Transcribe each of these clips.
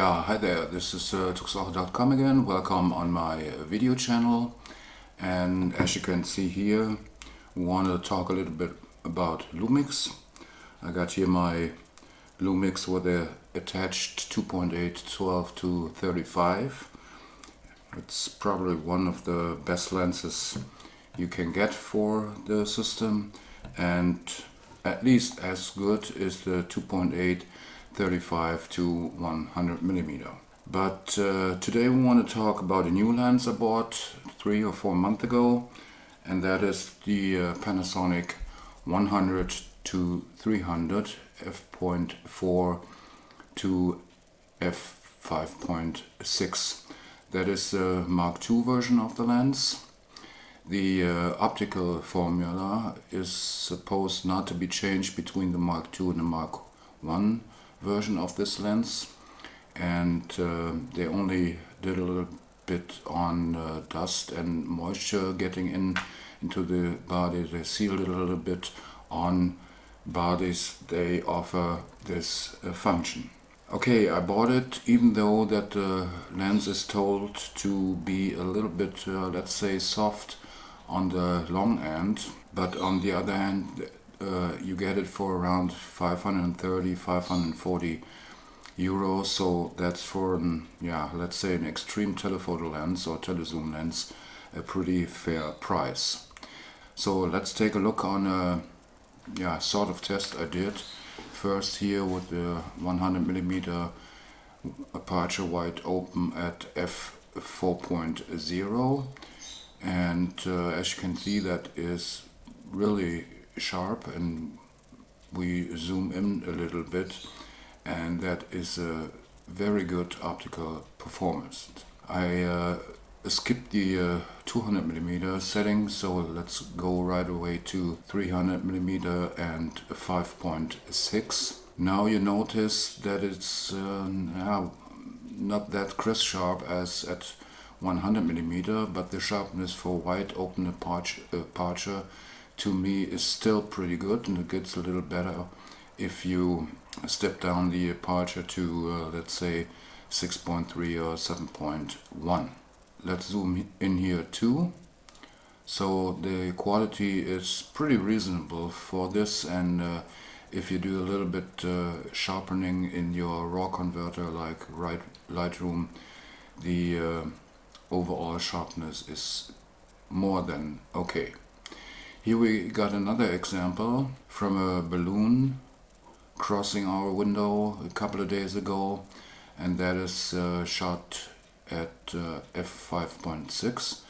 Yeah, hi there, this is tuxache.com again. Welcome on my video channel. And as you can see here, we want to talk a little bit about Lumix. I got here my Lumix with a attached 2.8 12 to 35. It's probably one of the best lenses you can get for the system, and at least as good is the 2.8 35 to 100 millimeter. But today we want to talk about a new lens I bought 3 or 4 months ago, and that is the Panasonic 100 to 300 f.4 to f5.6. That is the Mark II version of the lens. The optical formula is supposed not to be changed between the Mark II and the Mark I version of this lens, and they only did a little bit on dust and moisture getting into the body. They sealed it a little bit on bodies. They offer this function. Okay, I bought it even though that the lens is told to be a little bit, let's say, soft on the long end, but on the other hand, you get it for around 530, 540 euros. So that's for an, let's say an extreme telephoto lens or telezoom lens, a pretty fair price. So let's take a look on a sort of test I did. First here with the 100 millimeter aperture wide open at f4.0, and as you can see, that is really sharp, and we zoom in a little bit, and that is a very good optical performance. I skipped the 200 millimeter setting, so let's go right away to 300 millimeter and 5.6. Now you notice that it's not that crisp sharp as at 100 millimeter, but the sharpness for wide open aperture to me is still pretty good, and it gets a little better if you step down the aperture to let's say 6.3 or 7.1. Let's zoom in here too. So the quality is pretty reasonable for this, and if you do a little bit sharpening in your RAW converter like Lightroom, the overall sharpness is more than okay. Here we got another example from a balloon crossing our window a couple of days ago, and that is shot at f5.6,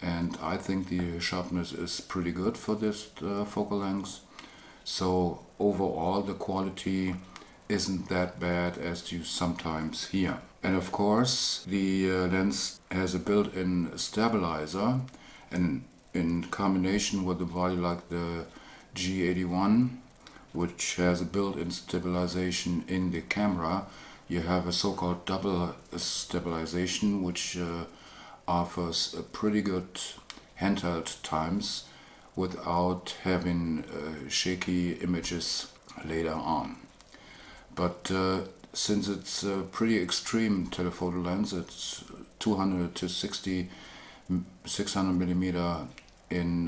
and I think the sharpness is pretty good for this focal length. So overall the quality isn't that bad as you sometimes hear. And of course the lens has a built-in stabilizer, and in combination with a body like the G81, which has a built-in stabilization in the camera, you have a so-called double stabilization, which offers a pretty good handheld times without having shaky images later on. But since it's a pretty extreme telephoto lens, it's 200 to 600 millimeter in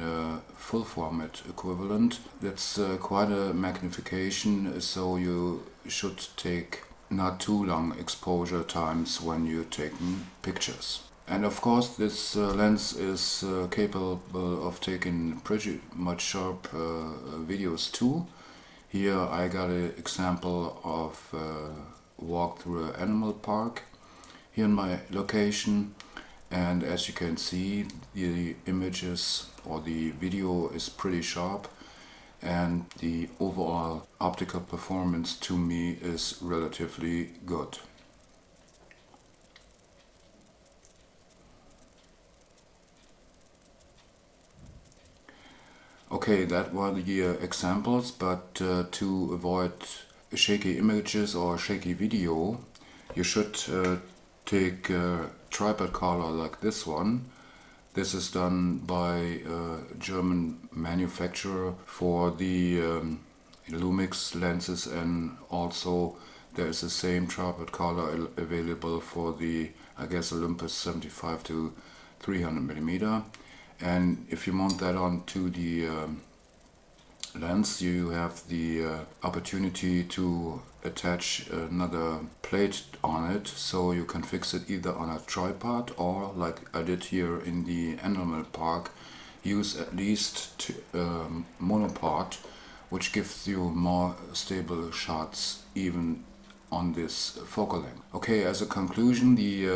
full format equivalent. That's quite a magnification, so you should take not too long exposure times when you're taking pictures. And of course this lens is capable of taking pretty much sharp videos too. Here I got an example of walk through an animal park here in my location, and as you can see, the images or the video is pretty sharp, and the overall optical performance to me is relatively good. Okay, that were the examples, but to avoid shaky images or shaky video, you should take a tripod collar like this one. This is done by a German manufacturer for the Lumix lenses and also there is the same tripod collar available for the, I guess, Olympus 75 to 300 millimeter. And if you mount that onto the lens, you have the opportunity to attach another plate on it, so you can fix it either on a tripod or, like I did here in the animal park, use at least monopod, which gives you more stable shots even on this focal length. Okay, as a conclusion, the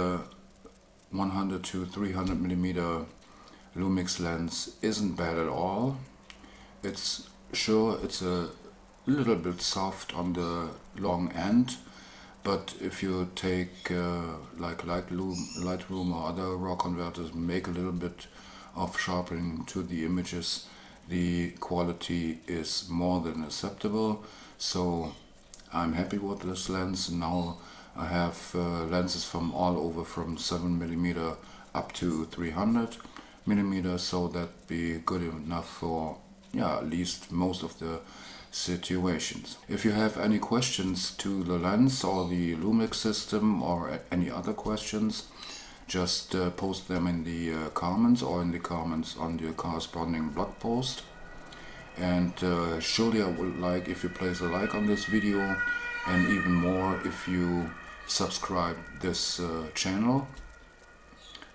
100 to 300 millimeter Lumix lens isn't bad at all. It's a little bit soft on the long end, but if you take like Lightroom or other RAW converters, make a little bit of sharpening to the images, the quality is more than acceptable. So I'm happy with this lens. Now I have lenses from all over, from 7mm up to 300mm, so that be good enough for at least most of the situations. If you have any questions to the lens or the Lumix system, or any other questions, just post them in the comments, or in the comments on the corresponding blog post. And surely I would like if you place a like on this video, and even more if you subscribe this channel.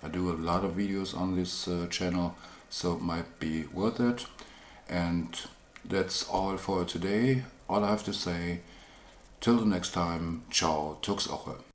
I do a lot of videos on this channel, so it might be worth it. And that's all for today. All I have to say, till the next time, ciao, Tux Oche.